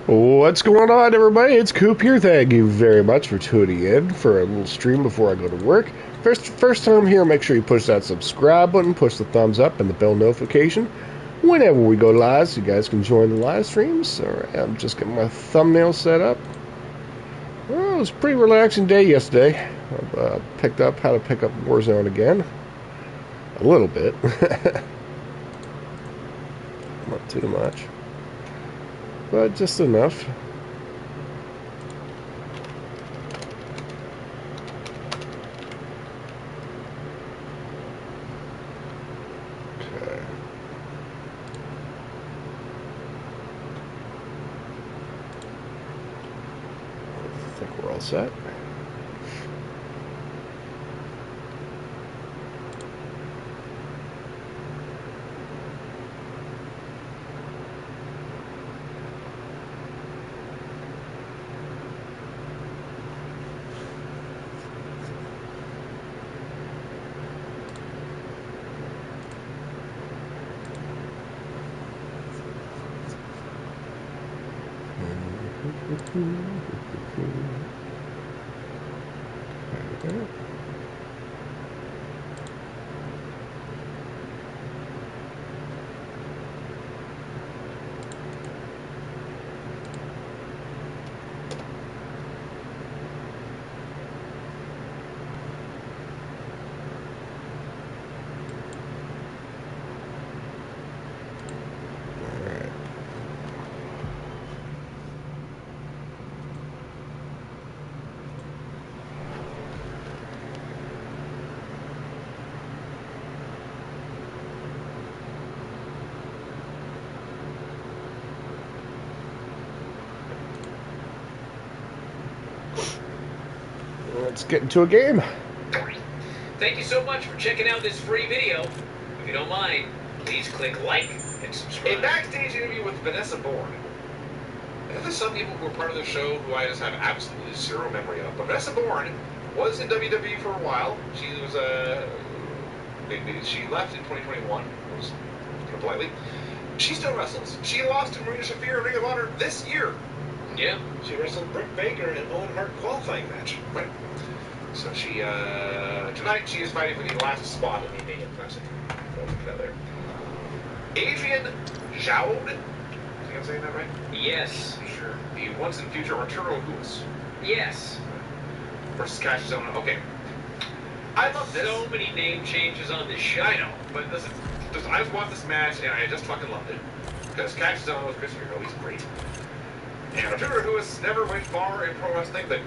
What's going on, everybody? It's Coop here. Thank you very much for tuning in for a little stream before I go to work. First time here, make sure you push that subscribe button, push the thumbs up, and the bell notification whenever we go live, so you guys can join the live streams. All right, I'm just getting my thumbnail set up. Well, it was a pretty relaxing day yesterday. I picked up how to pick up Warzone again. A little bit. Not too much. But just enough. Okay. I think we're all set. Let's get into a game. Thank you so much for checking out this free video. If you don't mind, please click like and subscribe. A backstage interview with Vanessa Bourne. There's some people who are part of the show who I just have absolutely zero memory of. But Vanessa Bourne was in WWE for a while. She was she left in 2021. Was politely. She still wrestles. She lost to Marina Shafir in Ring of Honor this year. Yeah. She wrestled Britt Baker in an Owen Hart qualifying match. Right. So she, tonight she is fighting for the last spot in the Canadian Classic. There. Adrian Jaud. I think I'm saying that right? Yes. Sure. The once and future Arturo Ruas. Yes. Versus Cassius Ohno. Okay. I love this. So many name changes on this show. I know, but listen, I just watched this match and I just fucking loved it. Because Cassius Ohno is Chris Hero, he's great. And Arturo Ruas never went far in pro wrestling, but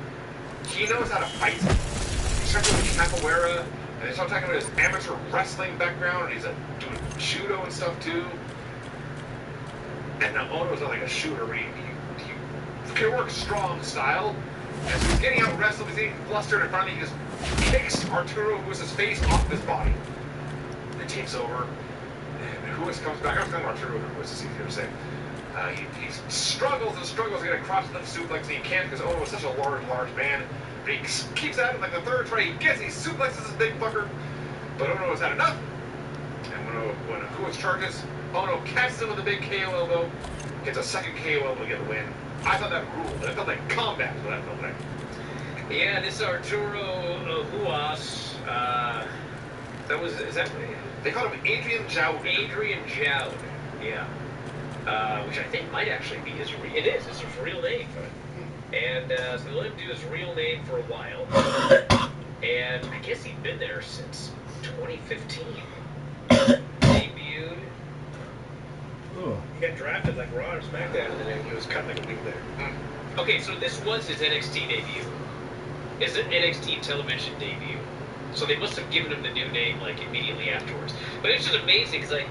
he knows how to fight. He started with capoeira, and they started talking about his amateur wrestling background, and he's doing judo and stuff too. And now Ohno's not like a shooter, but he can work strong style. And so he's getting out wrestled, he's getting flustered, and finally he just kicks Arturo Ruas' face off his body. And takes over, and Ruas comes back. I was calling Arturo Ruas, it's easier to say. He struggles and struggles to get a cross-lip suplex, and he can't because Ohno is such a large man. But he keeps at it like the third try. He suplexes this big fucker. But Ohno has had enough. And when Ruas charges, Ohno catches him with a big KO elbow, gets a second KO elbow to get the win. I thought that ruled. It felt like combat is what I felt like. Yeah, this Arturo Ruas, is that They called him Adrian Jaud. Adrian Jaud, yeah. Which I think might actually be his real name. And so they let him do his real name for a while. And I guess he'd been there since 2015. Debuted. Oh. He got drafted like Raw or SmackDown, and then he was cut like a week later. Okay, so this was his NXT debut. His NXT television debut. So they must have given him the new name like immediately afterwards. But it's just amazing because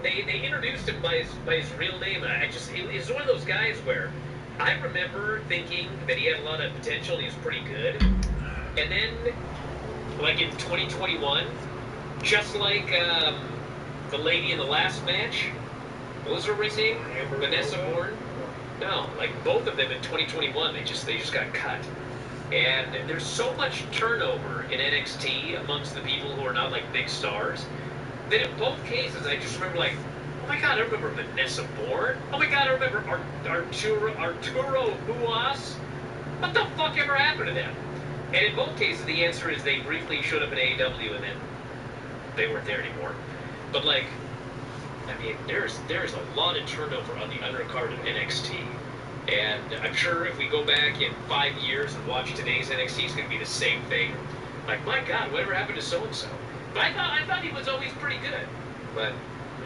they introduced him by his real name, and he's one of those guys where I remember thinking that he had a lot of potential, he was pretty good, and then, like in 2021, just like the lady in the last match, what was her name? Vanessa Bourne? No, like both of them in 2021, they just got cut. And there's so much turnover in NXT amongst the people who are not like big stars that in both cases I just remember like, Oh my god, I remember Vanessa Bourne. Oh my god, I remember Arturo Huas. What the fuck ever happened to them? And in both cases, the answer is they briefly showed up in AEW and then they weren't there anymore. But like, I mean, there's a lot of turnover on the undercard of NXT. And I'm sure if we go back in 5 years and watch today's NXT, it's going to be the same thing. Like, my God, whatever happened to so-and-so? But I thought he was always pretty good. But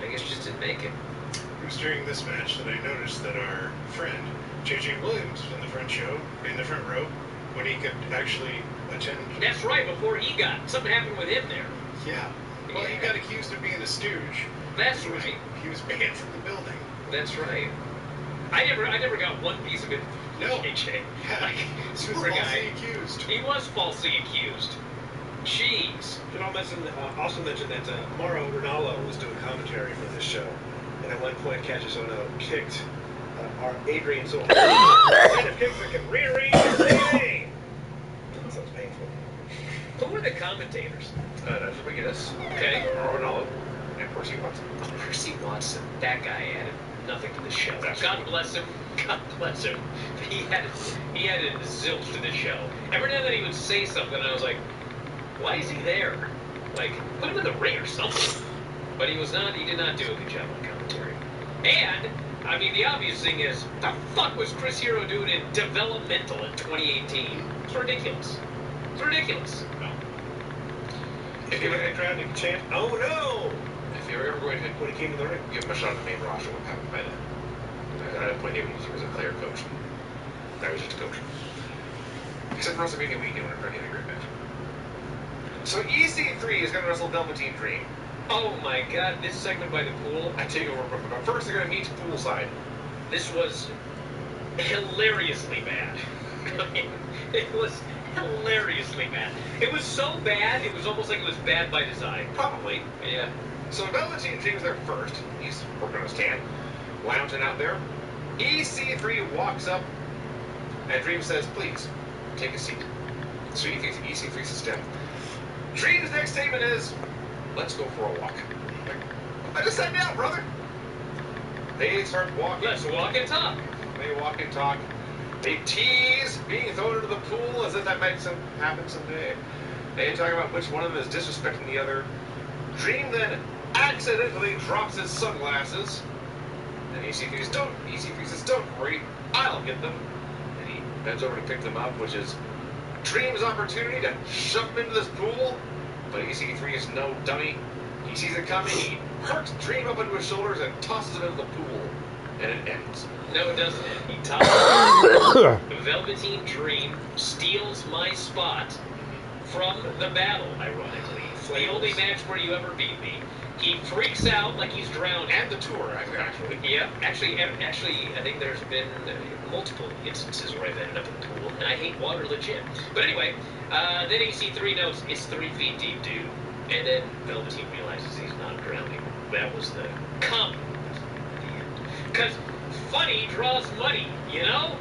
I guess just didn't make it. It was during this match that I noticed that our friend, JJ Williams, was in the front row, when he could actually attend. That's right, before he got. Something happened with him there. Yeah. Well, he got accused of being a stooge. That's right. He was banned from the building. That's right. I never got one piece of it. No. JJ. Yeah. Like, He was super guy. falsely accused. He was falsely accused. Jeez. Should also mention that Mauro Ranallo was doing commentary for this show, and at one point Cassius Ohno kicked our Adrian so hard, kind of kicks that can rearrange your DNA. That sounds painful. Who were the commentators? That's what we get us. Okay. Ronaldo and Percy Watson. Percy Watson. That guy added nothing to the show. That's God true. bless him. God bless him. He added zilch to the show. Every now and then he would say something, and I was like, why is he there? Like, put him in the ring or something. But he did not do a good job on commentary. And, I mean, the obvious thing is, the fuck was Chris Hero doing in developmental in 2018? It's ridiculous. It's ridiculous. No. If you were in the crowd, you could chant, "Oh no!" If you're ever going to when he came to the ring. get pushed on the main roster, what happened by then? At that point, he was a player coach. I was just a coach. Except for WrestleMania weekend when I had a great match. So EC3 is going to wrestle Velveteen Dream. Oh my god, this segment by the pool. I take over, but first they're going to meet poolside. This was hilariously bad. I mean, it was hilariously bad. It was so bad, it was almost like it was bad by design. Probably. Yeah. So Velveteen Dream's there first. He's working on his tan, lounging out there. EC3 walks up, and Dream says, "Please, take a seat." So EC3 sits down. Dream's next statement is, "Let's go for a walk." I just sat down, brother. They start walking. Let's walk and talk. They walk and talk. They tease being thrown into the pool as if that might happen someday. They talk about which one of them is disrespecting the other. Dream then accidentally drops his sunglasses. And EC3 says, "Don't worry, I'll get them." And he bends over to pick them up, which is Dream's opportunity to shove him into this pool. But EC3 is no dummy. He sees it coming, he perks Dream up into his shoulders and tosses him into the pool. And it ends. No, it doesn't. He tosses Velveteen Dream, steals my spot from the battle, ironically. It's the only match where you ever beat me. He freaks out like he's drowning. And the tour, actually. Yeah, actually, I think there's been multiple instances where I've ended up in the pool, and I hate water legit. But anyway, then EC3 notes it's 3 feet deep, dude. And then Velveteen realizes he's not drowning. That was the come at the end. Because funny draws money, you know?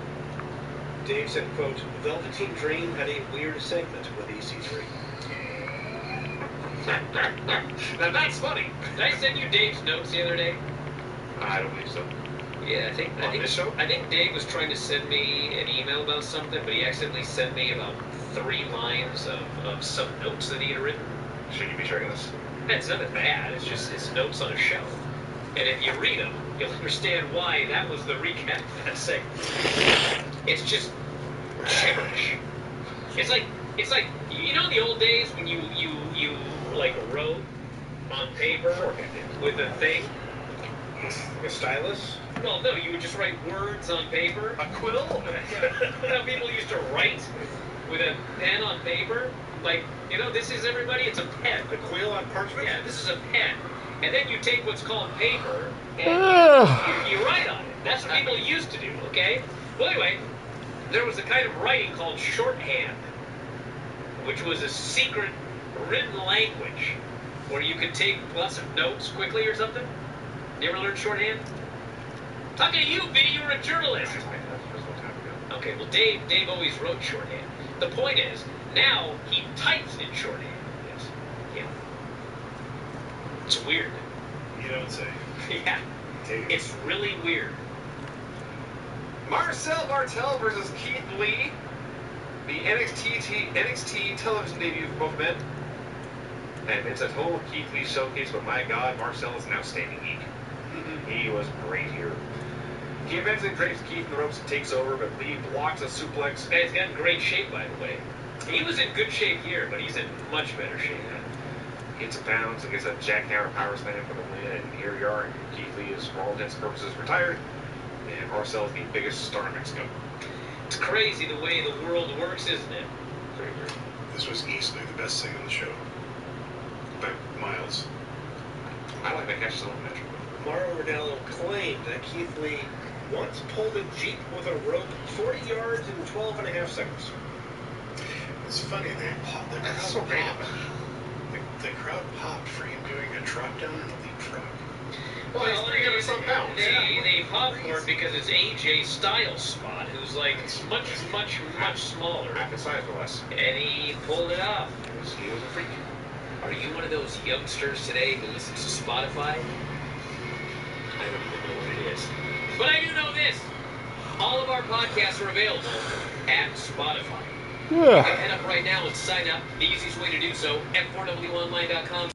Dave said, quote, "Velveteen Dream had a weird segment with EC3. Now that's funny. Did I send you Dave's notes the other day? I don't believe so. Yeah, I think this show? I think Dave was trying to send me an email about something, but he accidentally sent me about 3 lines of some notes that he had written. Should you be sharing this? It's nothing bad. It's notes on a shelf. And if you read them, you'll understand why that was the recap of that segment. It's just gibberish. It's like you know in the old days when you like wrote on paper with a thing. Like a stylus? Well, no, you would just write words on paper. A quill? You know, people used to write with a pen on paper. Like, you know, this is everybody. It's a pen. A quill on parchment? Yeah, this is a pen. And then you take what's called paper and you write on it. That's what people used to do, okay? Well, anyway, there was a kind of writing called shorthand, which was a secret written language where you could take lots of notes quickly or something. You ever learned shorthand? Talking to you, Vinny, you were a journalist. Okay, well, Dave always wrote shorthand. The point is, now he types in shorthand. Yes. Yeah. It's weird. You don't say. Yeah. take it. It's really weird. Marcel Bartel versus Keith Lee. The NXT television debut for both men. And it's a total Keith Lee showcase, but my God, Marcel is an outstanding geek. He was great here. He eventually drapes Keith in the ropes and takes over, but Lee blocks a suplex. And he's got in great shape, by the way. He was in good shape here, but he's in much better shape. Gets a bounce and gets a jackhammer power slam for the win, and here we are. Keith Lee is, for all intents and purposes, retired, and Marcel is the biggest star in Mexico. It's crazy the way the world works, isn't it? Very weird. This was easily the best thing on the show. By miles. I like that catch so much. Mauro Ranallo claimed that Keith Lee once pulled a Jeep with a rope 40 yards in 12 and a half seconds. It's funny, the That's crowd so random. popped. The crowd popped for him doing a drop down and a leapfrog. Well, he's 300 some pounds. They pop for it because it's AJ Styles' spot, who's like much smaller. Half his size or less. And he pulled it off. He was a freak. Are you one of those youngsters today who listens to Spotify? I don't even know what it is. But I do know this. All of our podcasts are available at Spotify. You Yeah. can head up right now and sign up. The easiest way to do so, f4wonline.com.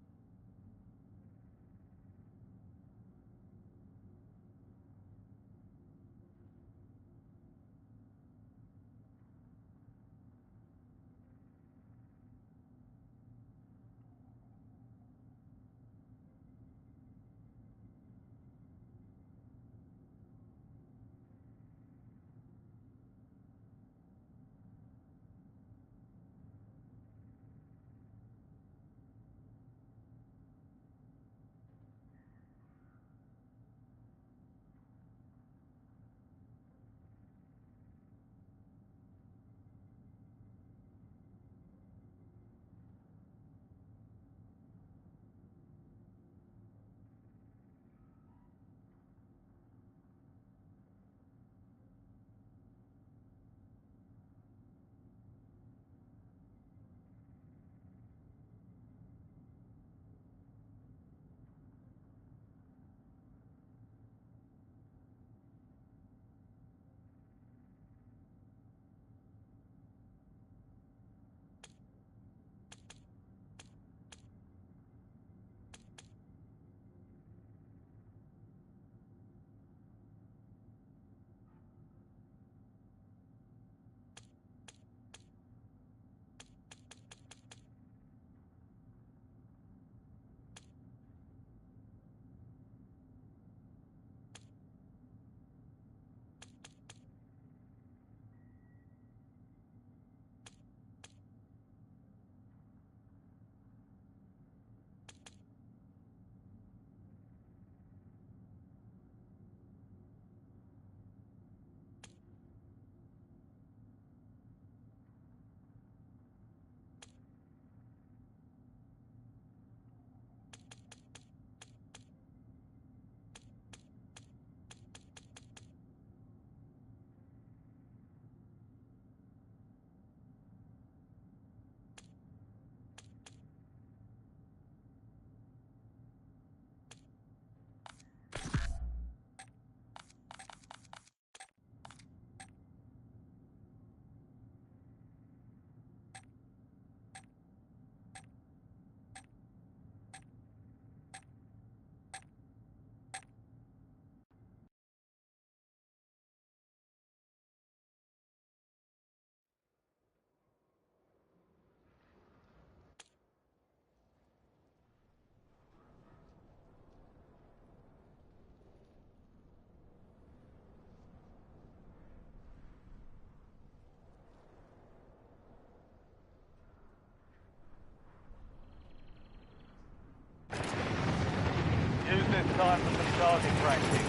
Use this time for some target practice.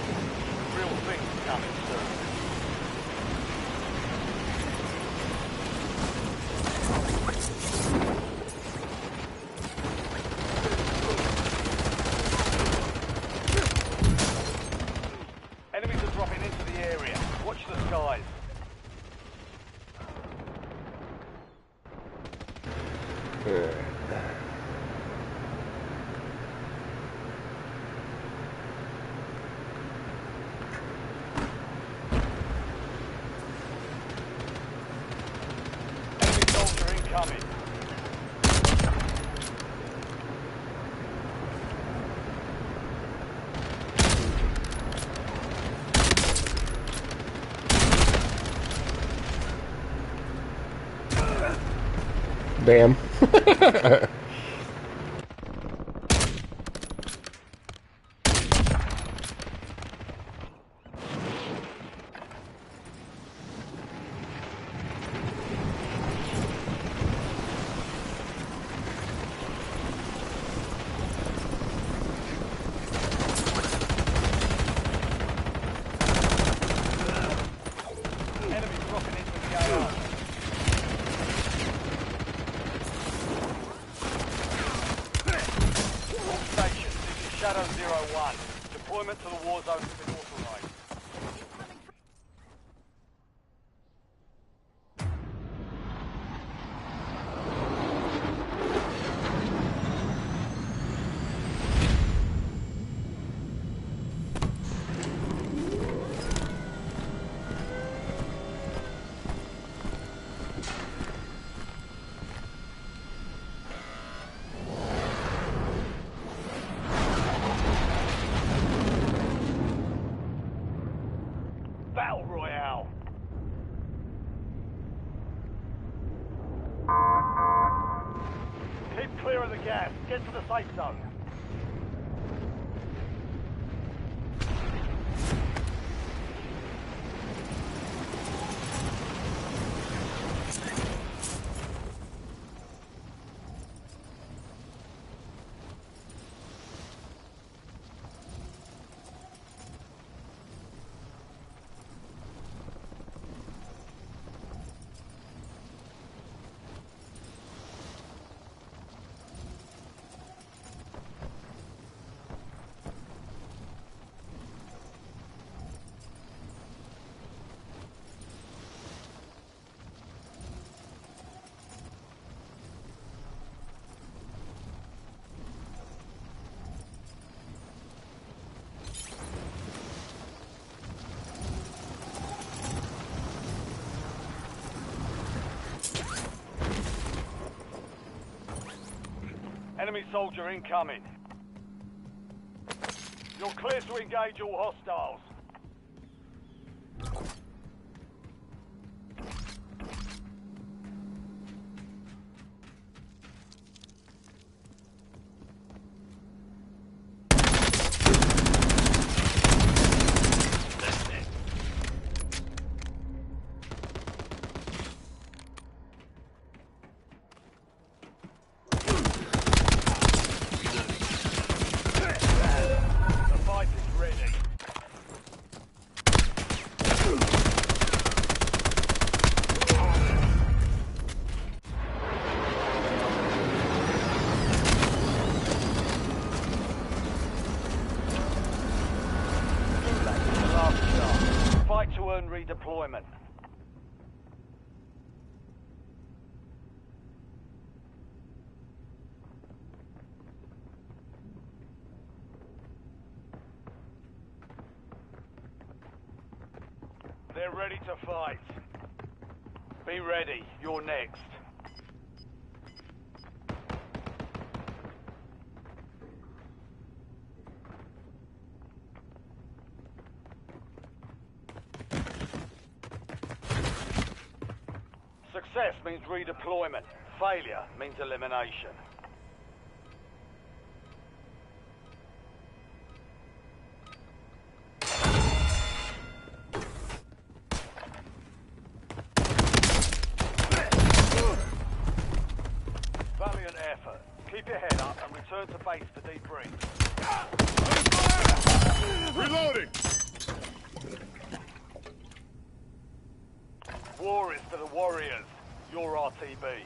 Real things coming soon. Enemies are dropping into the area. Watch the skies. incoming. Damn. Enemy dropping into the AR. All stations, this is Shadow 01. Deployment to the war zone has been authorized. Battle Royale. Keep clear of the gas. Get to the safe zone. Enemy soldier incoming. You're clear to engage all hostiles. The fight is ready. Last shot. Fight to earn redeployment. They're ready to fight. Be ready, you're next. Success means redeployment. Failure means elimination. Valiant effort. Keep your head up and return to base to debrief. Reloading! War is for the warriors. You're RTB.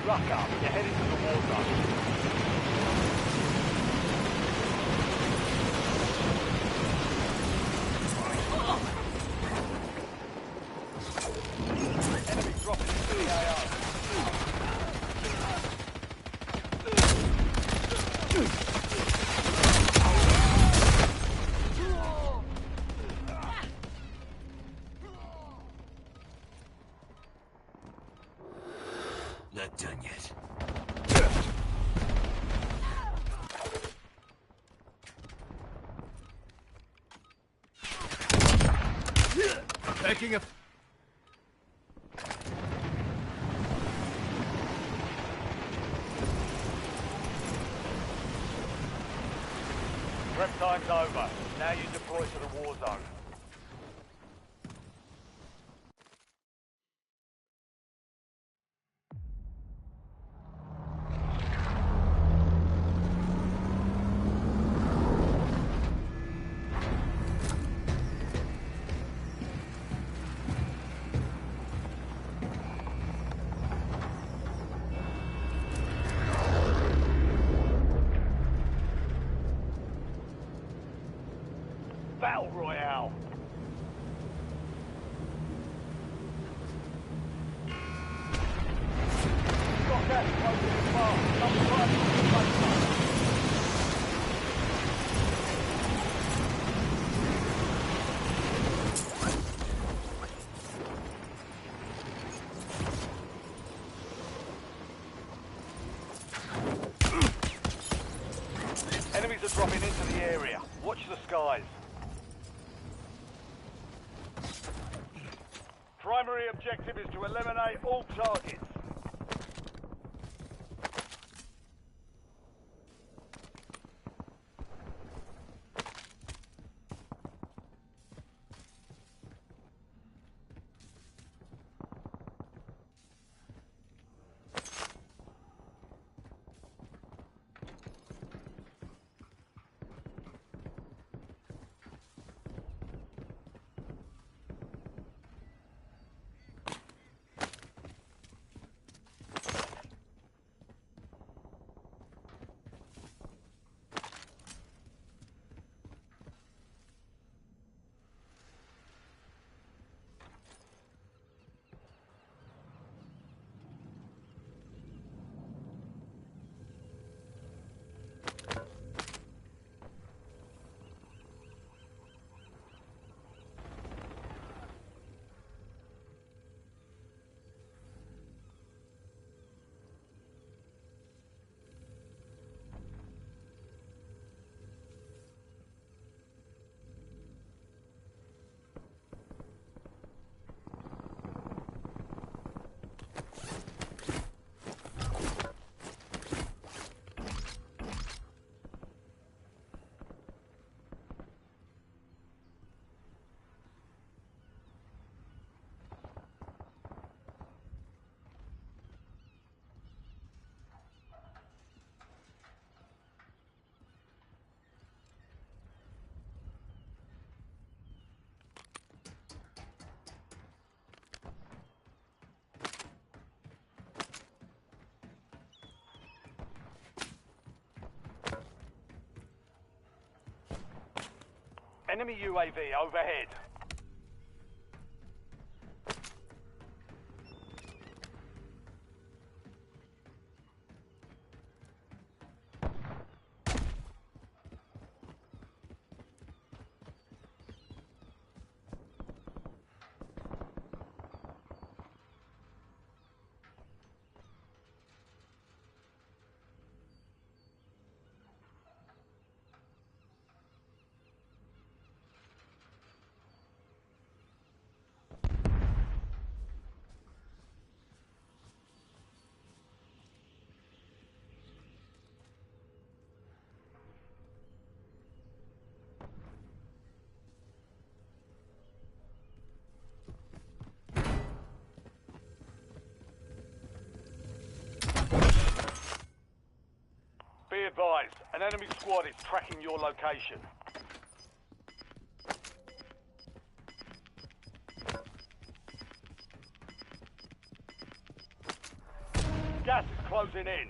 Ruck up. You're heading to the war zone. Enemy dropping into the AO. Not done yet. Taking a... Prep time's over. Now you deploy to the war zone. Battle Royale. Got that close in fast. Come try and put the place up. Enemies are dropping into the area. Watch the skies. Primary objective is to eliminate all targets. Enemy UAV overhead. Be advised, an enemy squad is tracking your location. Gas is closing in.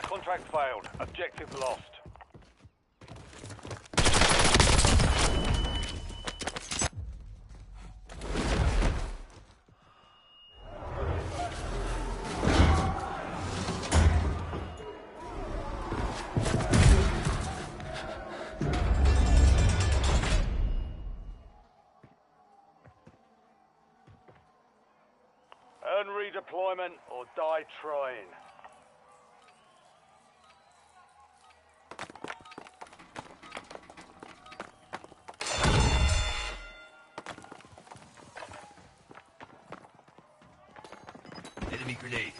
Contract failed. Objective lost. Earn redeployment or die trying. Enemy grenade.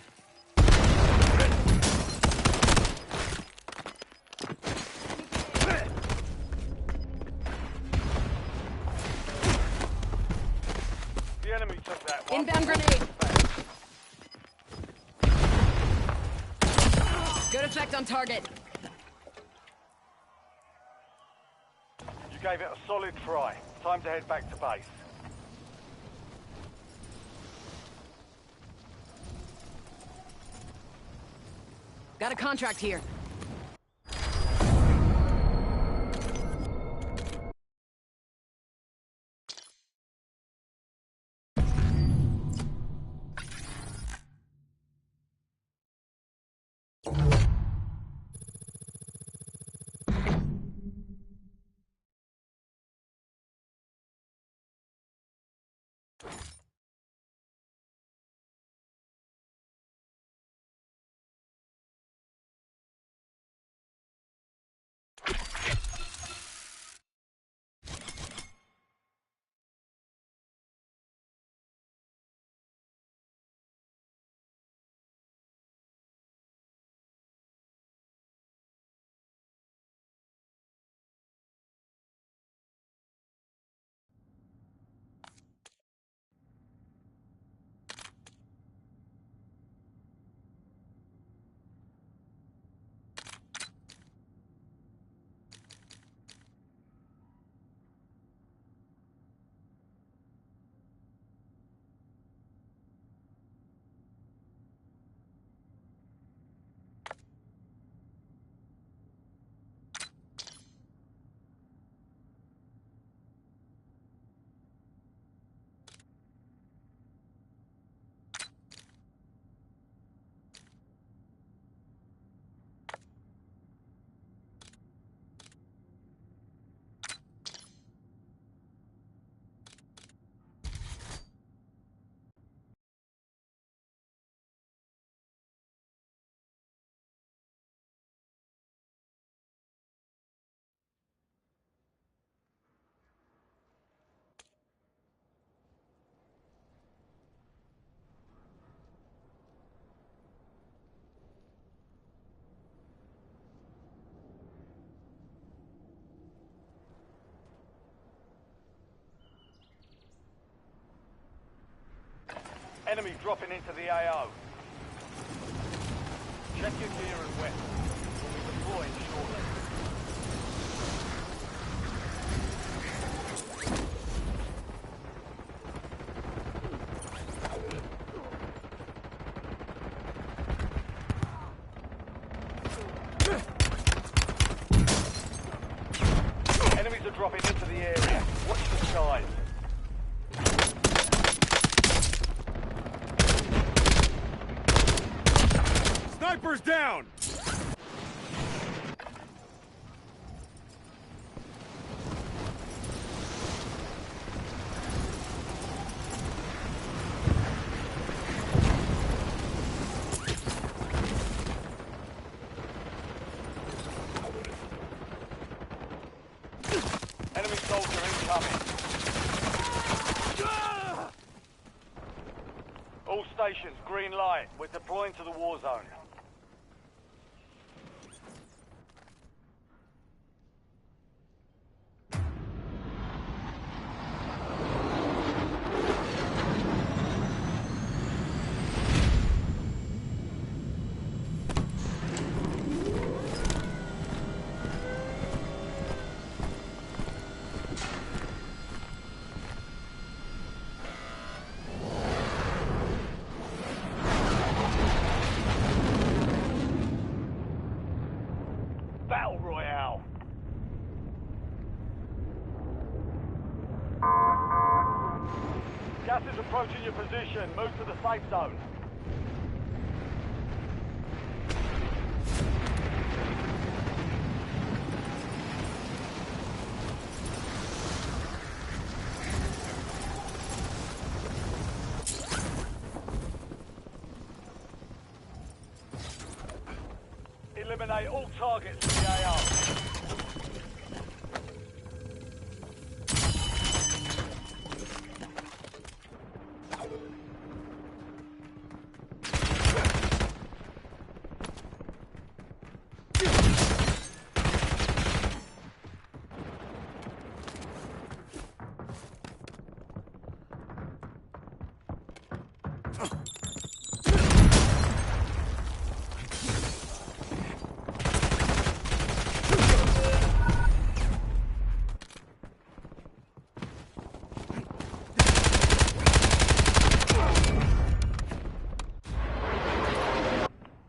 The enemy took that one. Inbound grenade. Good effect on target. You gave it a solid try. Time to head back to base. Got a contract here. Enemy dropping into the AO. Check your gear and weapons. We'll be deploying shortly. Enemies are dropping into the area. Watch the skies. Sniper's down! Enemy soldier incoming. All stations, green light. We're deploying to the war zone. Gas is approaching your position. Move to the safe zone. Eliminate all targets in the AR.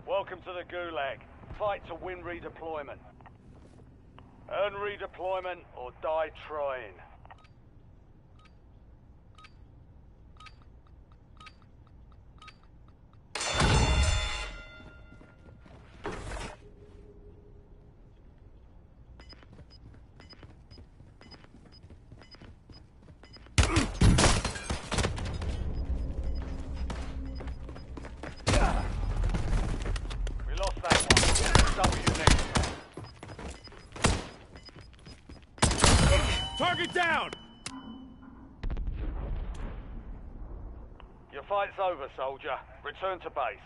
Welcome to the Gulag. Fight to win redeployment. Earn redeployment or die trying. We lost that one. W next time. Target down! Your fight's over, soldier. Return to base.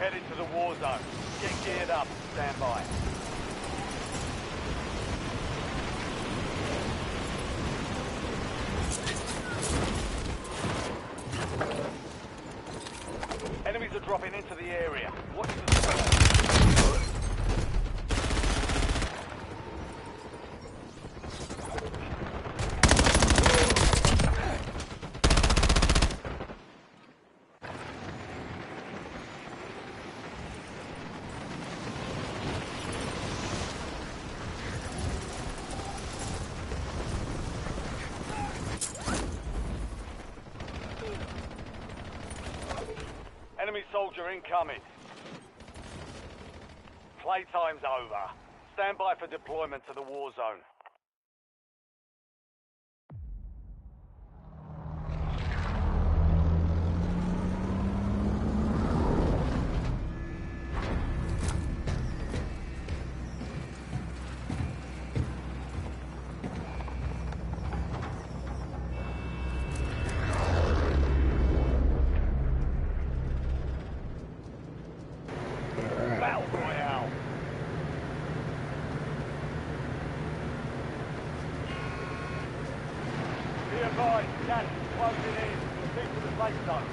headed to the war zone. Get geared up. Stand by. Enemies are dropping into the area. Watch the square. Enemy soldier incoming. Playtime's over. Stand by for deployment to the war zone. Battle Royale. Be advised, gas is closing in. Proceed to the safe zone.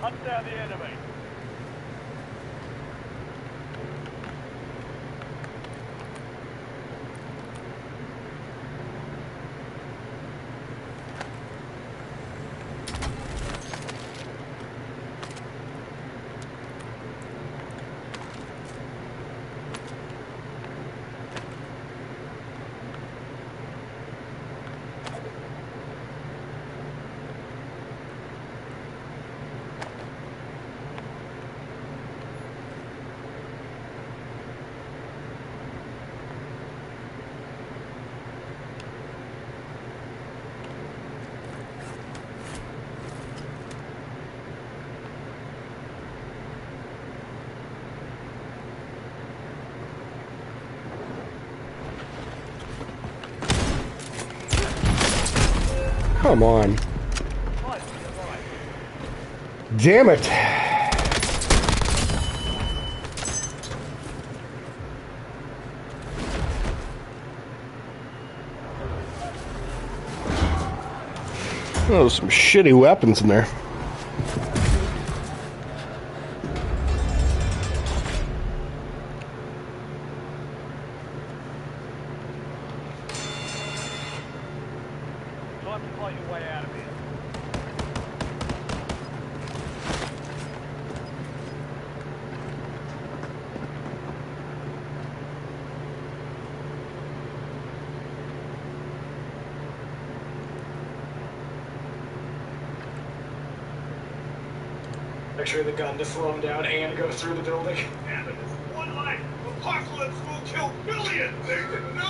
Hunt down the enemy. Come on. Damn it. Oh, some shitty weapons in there. Time to fight your way out of here. Make sure the gun to slow him down and go through the building. One life. Apocalypse will kill billions. No.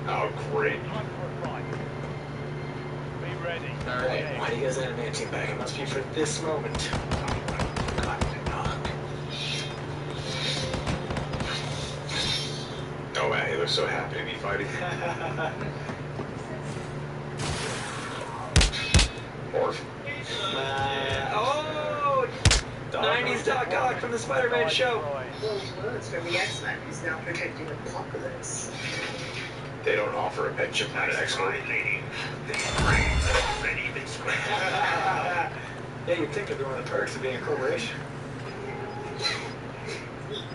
Oh, great. Time for a fight. Be ready. Alright, why do you guys have an anti bag? It must be for this moment. Oh man, he looks so happy to be fighting. Orf. Oh! 90s Doc Ock from the Spider-Man show. Words from the X-Men who's now protecting Apocalypse. They don't offer a pension plan at Expo. Yeah, you'd think it'd be one of the perks of being a corporation.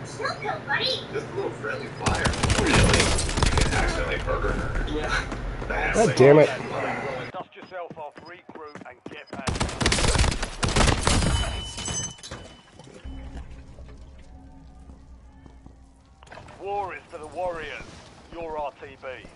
Smoke go, buddy. Just a little friendly fire. Really? You can accidentally burger her. Yeah. God damn it. Dust yourself off, regroup, and get back. War is for the warriors. Your RTB.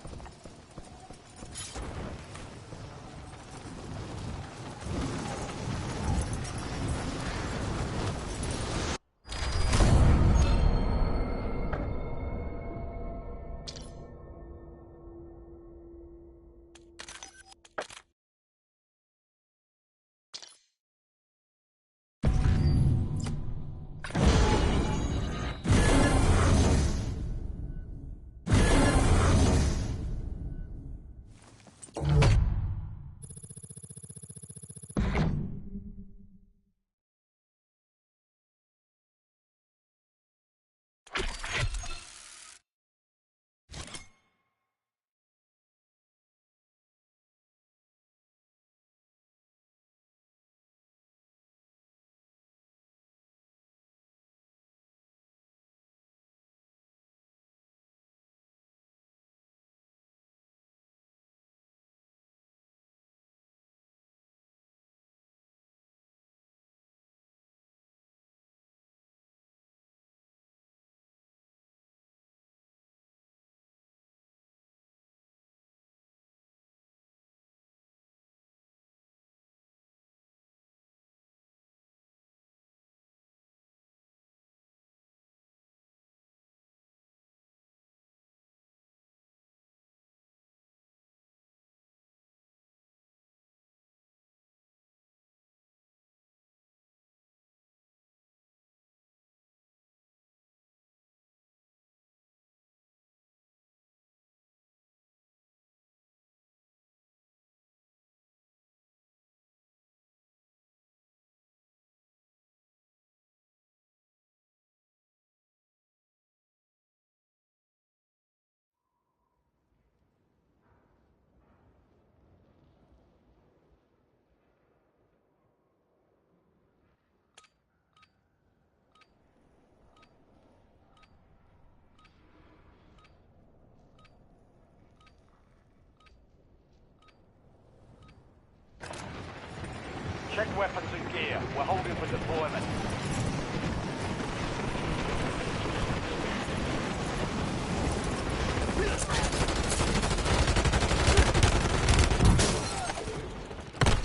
weapons and gear. We're holding for deployment.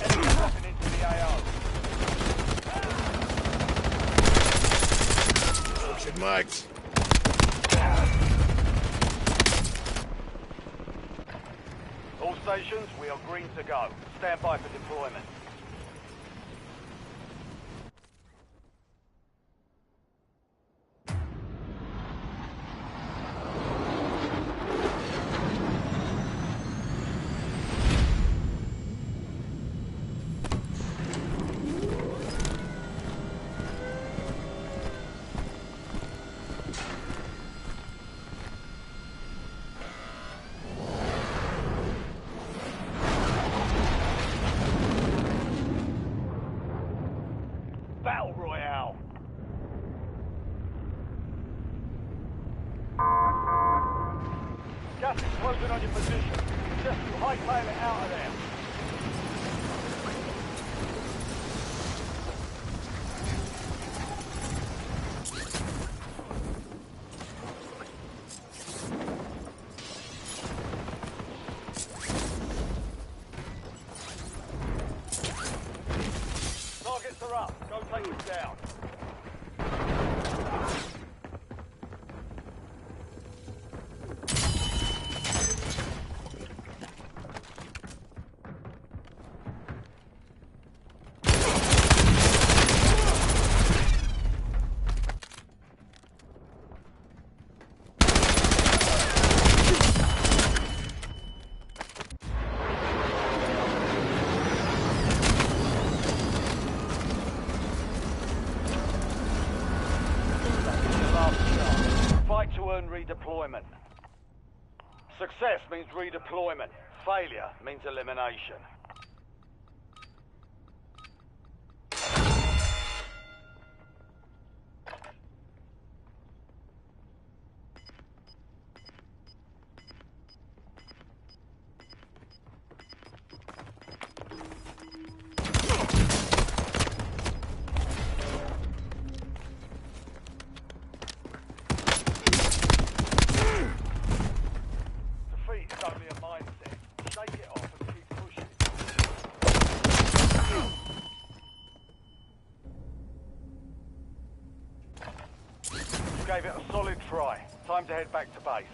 Enemy dropping into the AO. Ocean Mike's. All stations, we are green to go. Stand by for deployment. Battle Royale. Gas is closing on your position. Just hightail it out of there. Targets are up. Go take them down. Fight to earn redeployment. Success means redeployment. Failure means elimination. Defeat is only a mindset. Shake it off and keep pushing. You gave it a solid try. Time to head back to base.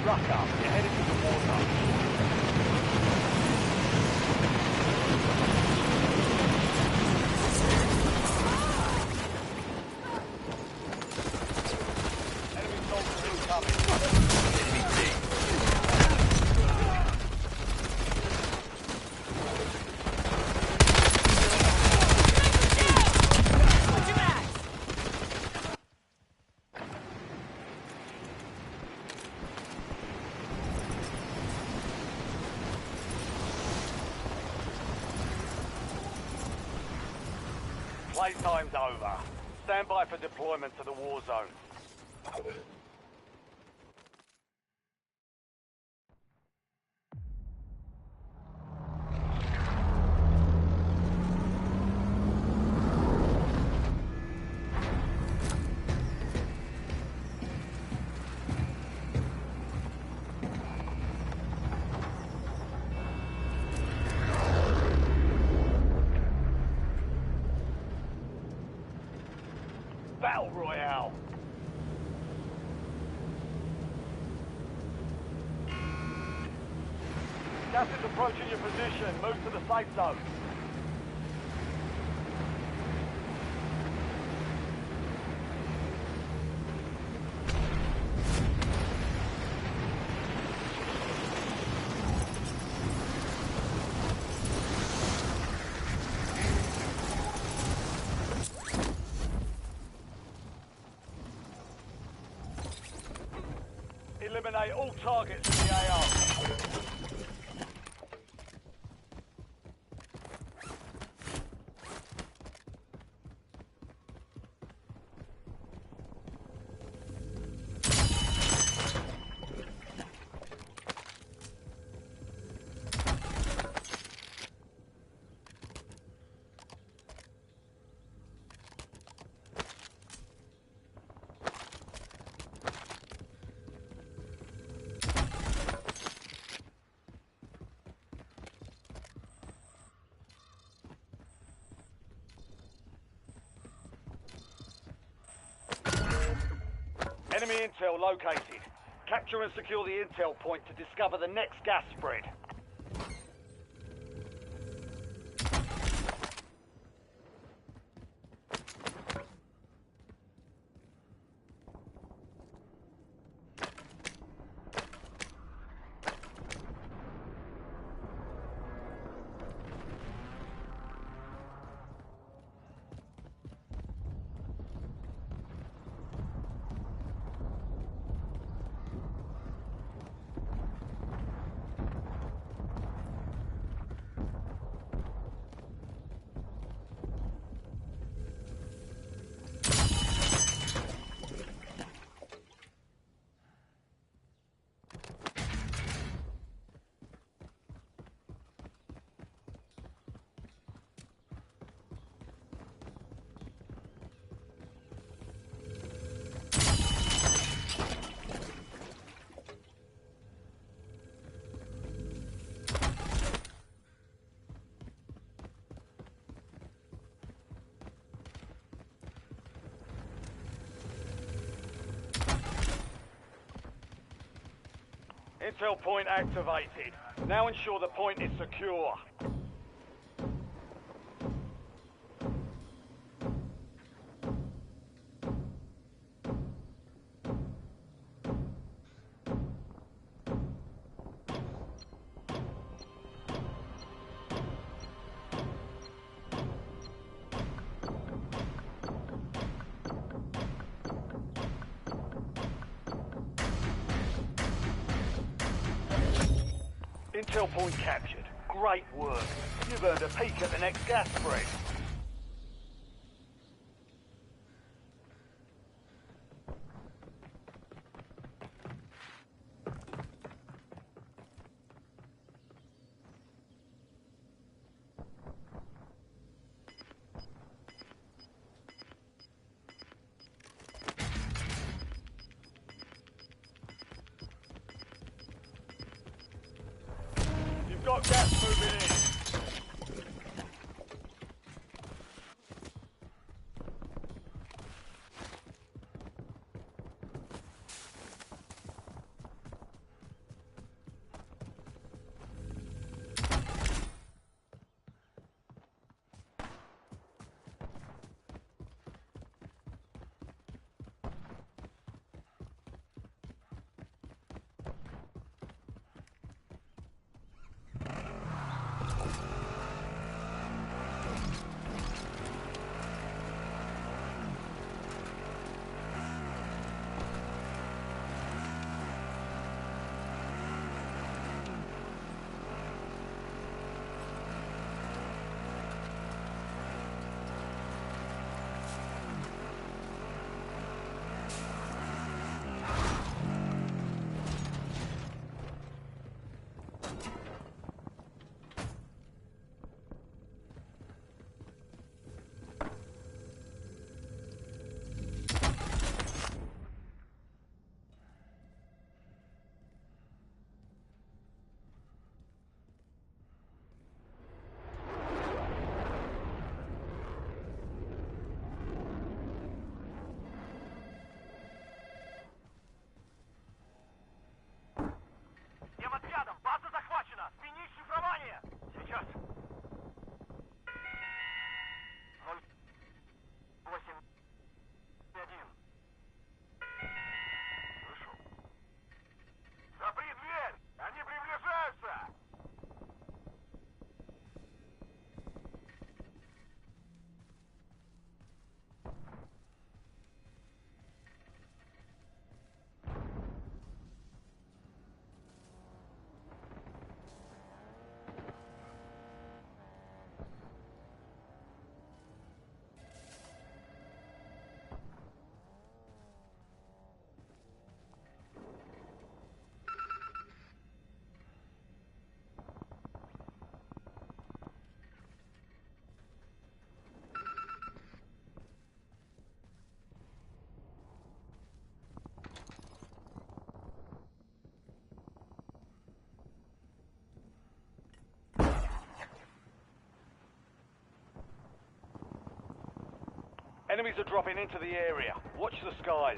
Rucker, you're headed to the war zone. Enemy soldiers incoming. Enemy grenade. Playtime's over. Stand by for deployment to the war zone. Battle Royale. Gas is approaching your position. Move to the safe zone. Eliminate all targets in the AR. Enemy intel located. Capture and secure the intel point to discover the next gas spread. Intel point activated. Now ensure the point is secure. Intel point captured. Great work. You've earned a peek at the next gas spread. Got gas moving in. Enemies are dropping into the area. Watch the skies.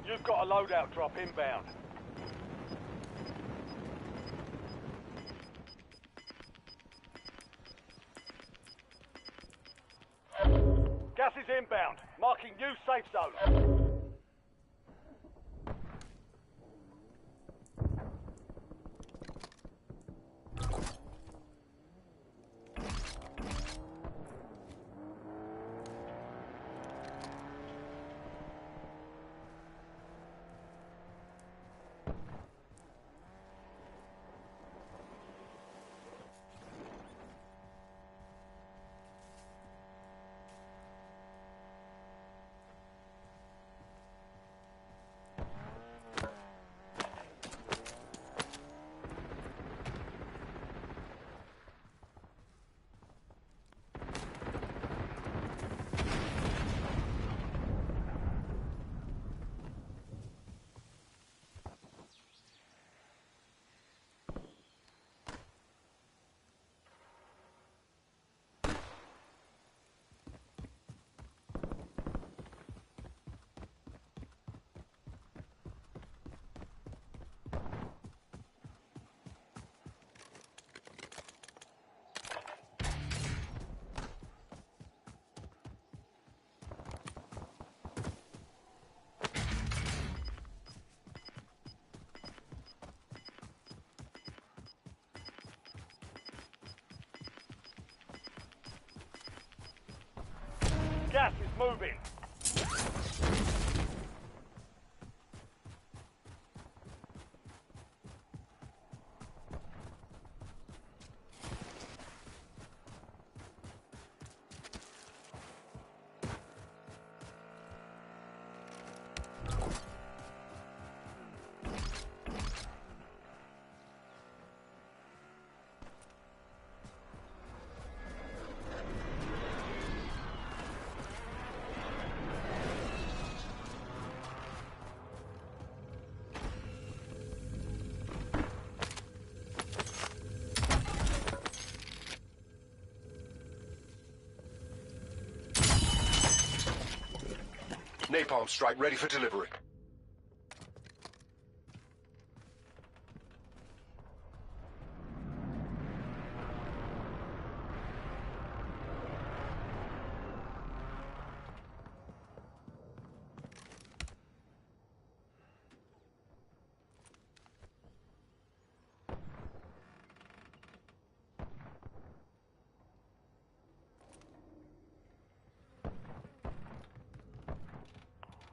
You've got a loadout drop inbound. Gas is inbound, marking new safe zone. Gas is moving. Napalm strike ready for delivery.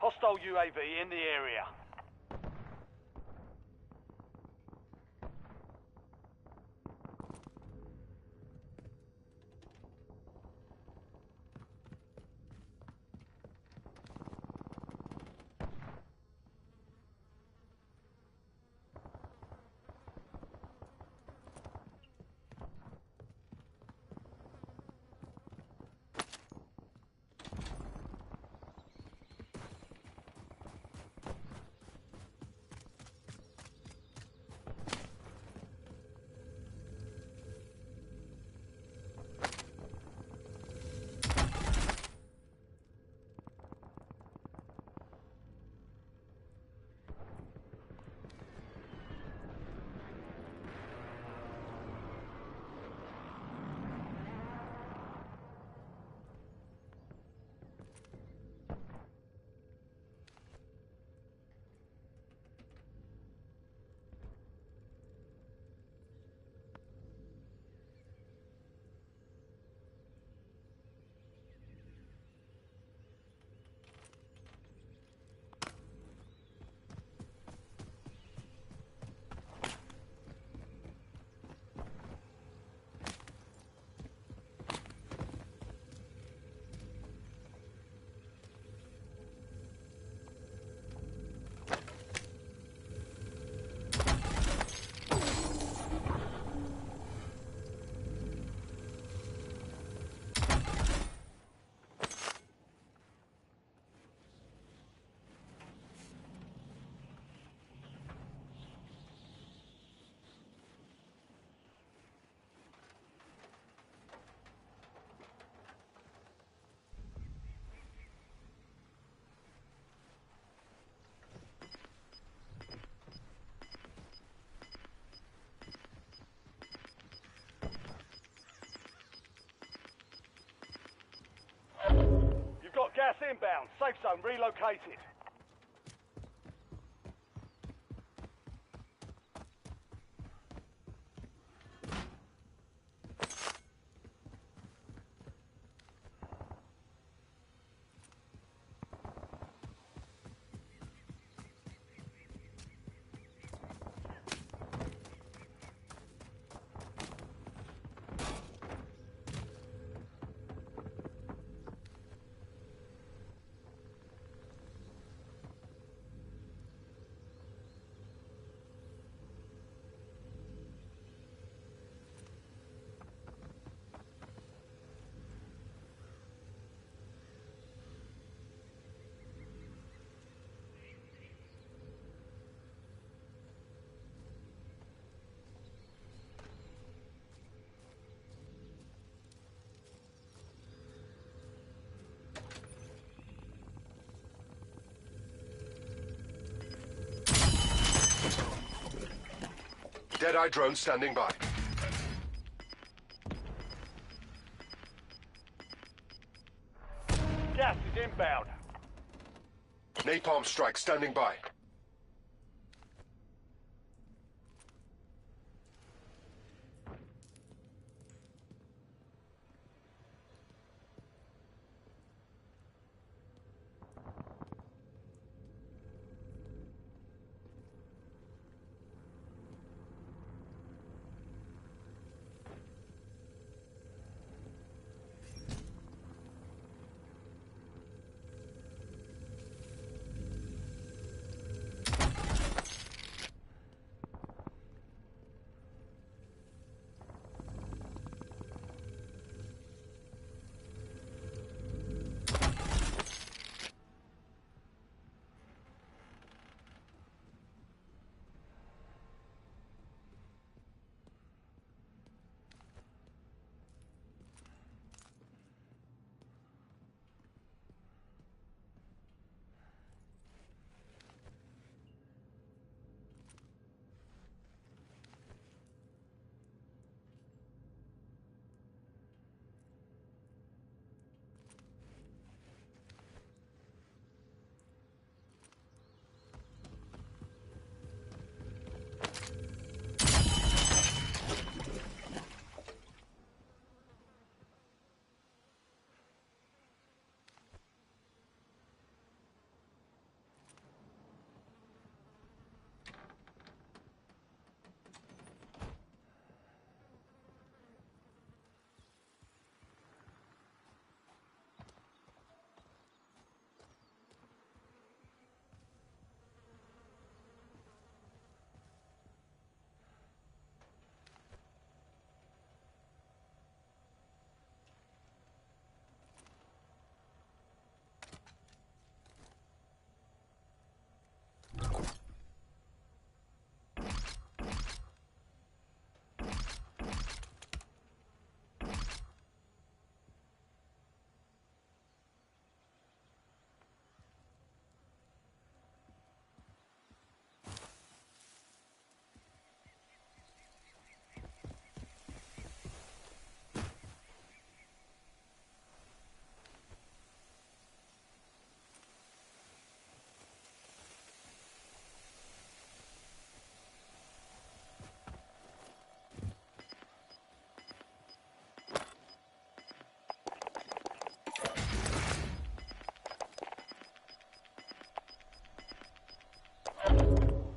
Hostile UAV in the area. zone relocated. Dead-eye drone standing by. Gas is inbound. Napalm strike standing by.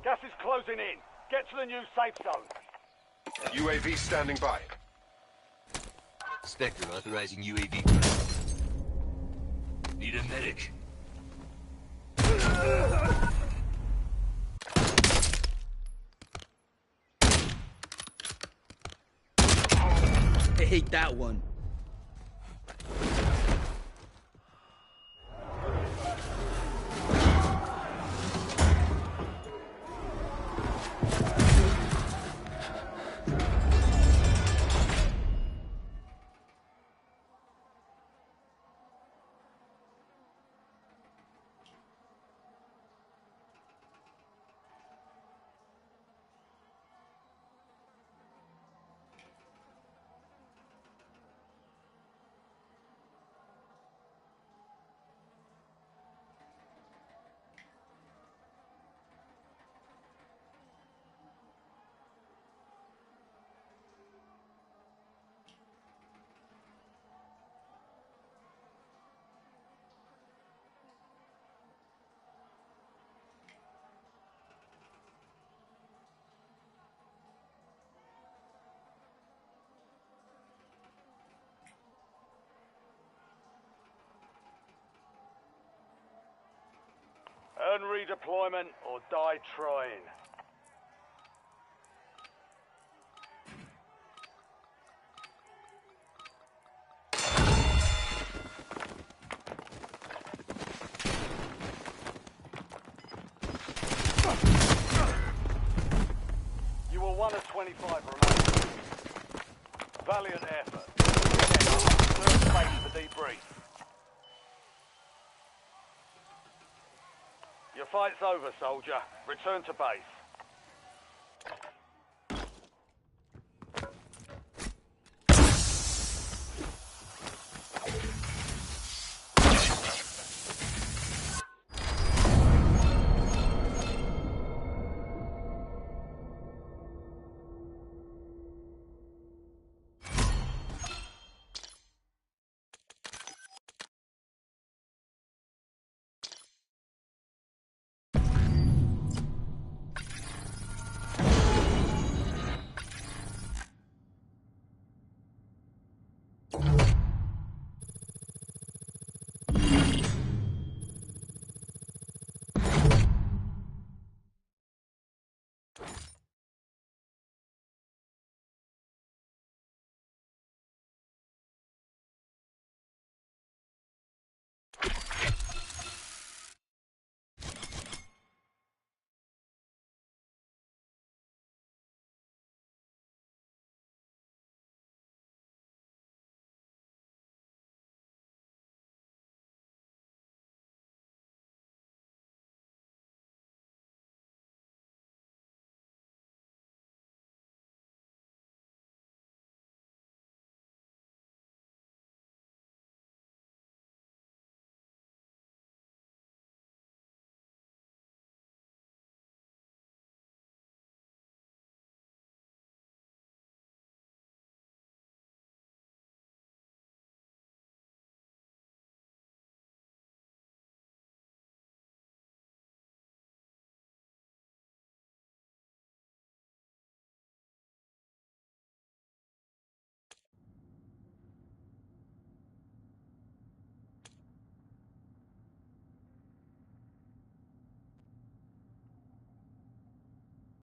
Gas is closing in. Get to the new safe zone. UAV standing by. Spectre authorizing UAV. Need a medic. I hate that one. redeployment or die trying. You were 1 of 25 remaining. Valiant effort. Third base for debrief. Your fight's over, soldier. Return to base.